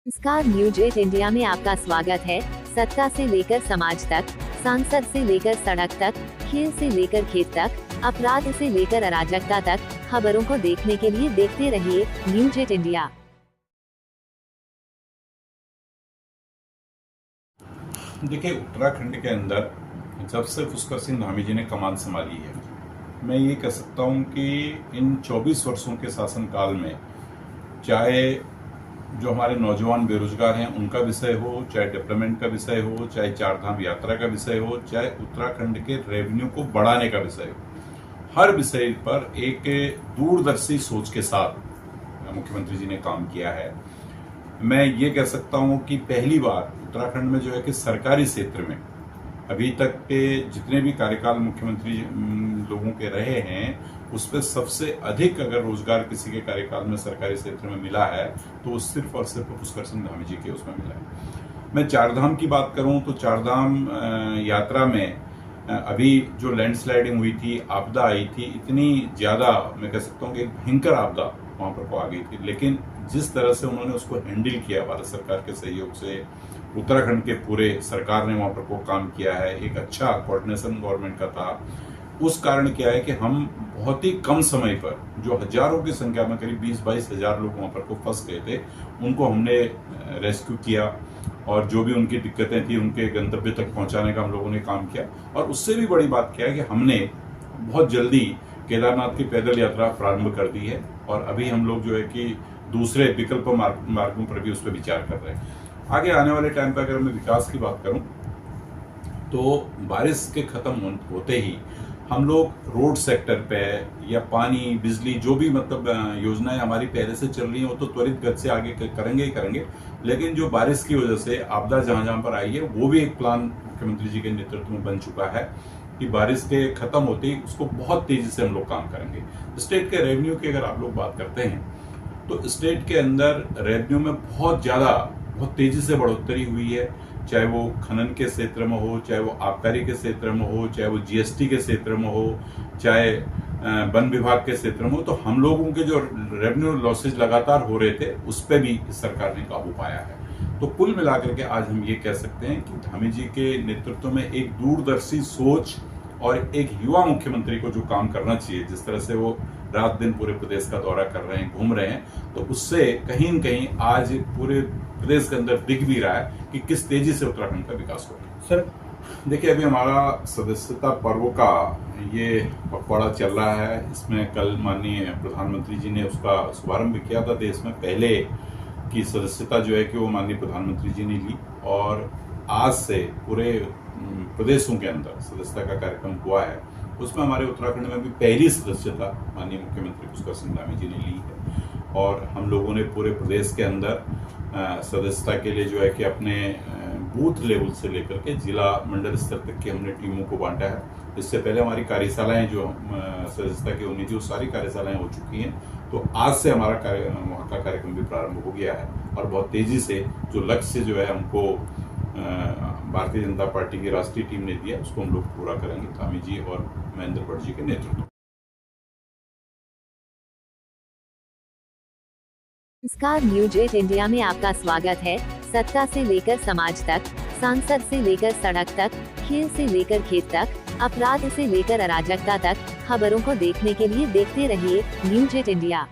नमस्कार, news 8 India में आपका स्वागत है। सत्ता से लेकर समाज तक, सांसद से लेकर सड़क तक, खेल से लेकर खेत तक, अपराध से लेकर अराजकता तक, खबरों को देखने के लिए देखते रहिए न्यूज 8 इंडिया। देखिए, उत्तराखंड के अंदर जब से पुष्कर सिंह धामी जी ने कमान संभाली है, मैं ये कह सकता हूँ कि इन 24 वर्षों के शासनकाल में चाहे जो हमारे नौजवान बेरोजगार हैं उनका विषय हो, चाहे डेवलपमेंट का विषय हो, चाहे चारधाम यात्रा का विषय हो, चाहे उत्तराखंड के रेवेन्यू को बढ़ाने का विषय हो, हर विषय पर एक दूरदर्शी सोच के साथ मुख्यमंत्री जी ने काम किया है। मैं ये कह सकता हूँ कि पहली बार उत्तराखंड में जो है कि सरकारी क्षेत्र में अभी तक के जितने भी कार्यकाल मुख्यमंत्री लोगों के रहे हैं उस पर सबसे अधिक अगर रोजगार किसी के कार्यकाल में सरकारी क्षेत्र में मिला है तो वो सिर्फ और सिर्फ पुष्कर सिंह धामी जी के उसमें मिला है। मैं चारधाम की बात करूं तो चारधाम यात्रा में अभी जो लैंडस्लाइडिंग हुई थी, आपदा आई थी, इतनी ज्यादा मैं कह सकता हूं कि एक भयंकर आपदा वहां पर को आ गई थी, लेकिन जिस तरह से उन्होंने उसको हैंडल किया भारत सरकार के सहयोग से, उत्तराखंड के पूरे सरकार ने वहां पर को काम किया है, एक अच्छा कोऑर्डिनेशन गवर्नमेंट का था। उस कारण क्या है कि हम बहुत ही कम समय पर जो हजारों की संख्या में करीब 20-22 हजार लोग वहां पर को फंस गए थे उनको हमने रेस्क्यू किया और जो भी उनकी दिक्कतें थी उनके गंतव्य तक पहुंचाने का हम लोगों ने काम किया। और उससे भी बड़ी बात क्या है कि हमने बहुत जल्दी केदारनाथ की पैदल यात्रा प्रारंभ कर दी है और अभी हम लोग जो है कि दूसरे विकल्प मार्गों पर भी उस पर विचार कर रहे हैं। आगे आने वाले टाइम पर अगर मैं विकास की बात करूं तो बारिश के खत्म होते ही हम लोग रोड सेक्टर पे या पानी, बिजली, जो भी मतलब योजनाएं हमारी पहले से चल रही हैं वो तो त्वरित गति से आगे करेंगे ही करेंगे, लेकिन जो बारिश की वजह से आपदा जहां जहां पर आई है वो भी एक प्लान मुख्यमंत्री जी के नेतृत्व में बन चुका है कि बारिश के खत्म होते ही उसको बहुत तेजी से हम लोग काम करेंगे। स्टेट के रेवेन्यू की अगर आप लोग बात करते हैं तो स्टेट के अंदर रेवेन्यू में बहुत तेजी से बढ़ोतरी हुई है, चाहे वो खनन के क्षेत्र में हो, चाहे वो आबकारी के क्षेत्र में हो, चाहे वो जीएसटी के क्षेत्र में हो, चाहे वन विभाग के क्षेत्र में हो। तो हम लोगों के जो रेवेन्यू लॉसेज लगातार हो रहे थे उस पर भी सरकार ने काबू पाया है। तो कुल मिलाकर के आज हम ये कह सकते हैं कि धामी जी के नेतृत्व में एक दूरदर्शी सोच और एक युवा मुख्यमंत्री को जो काम करना चाहिए, जिस तरह से वो रात दिन पूरे प्रदेश का दौरा कर रहे हैं, घूम रहे हैं, तो उससे कहीं न कहीं आज पूरे प्रदेश के अंदर दिख भी रहा है कि किस तेजी से उत्तराखंड का विकास हो रहा है। सर देखिए, अभी हमारा सदस्यता पर्व का ये पखवाड़ा चल रहा है। इसमें कल माननीय प्रधानमंत्री जी ने उसका शुभारंभ किया था। देश में पहले की सदस्यता जो है कि वो माननीय प्रधानमंत्री जी ने ली और आज से पूरे प्रदेशों के अंदर सदस्यता का कार्यक्रम हुआ है। उसमें हमारे उत्तराखंड में भी पहली सदस्यता माननीय मुख्यमंत्री पुष्कर सिंह धामी जी ने ली है और हम लोगों ने पूरे प्रदेश के अंदर सदस्यता के लिए जो है कि अपने बूथ लेवल से लेकर के जिला मंडल स्तर तक की हमने टीमों को बांटा है। इससे पहले हमारी कार्यशालाएं जो सदस्यता की होनी थी वो सारी कार्यशालाएं हो चुकी हैं। तो आज से हमारा वहाँ का कार्यक्रम भी प्रारंभ हो गया है और बहुत तेजी से जो लक्ष्य जो है हमको भारतीय जनता पार्टी की राष्ट्रीय टीम ने दिया उसको हम लोग पूरा करेंगे, धामी जी और महेंद्र भट्ट जी के नेतृत्व। नमस्कार, न्यूज 8 इंडिया में आपका स्वागत है। सत्ता से लेकर समाज तक, सांसद से लेकर सड़क तक, खेल से लेकर खेत तक, अपराध से लेकर अराजकता तक, खबरों को देखने के लिए देखते रहिए न्यूज 8 इंडिया।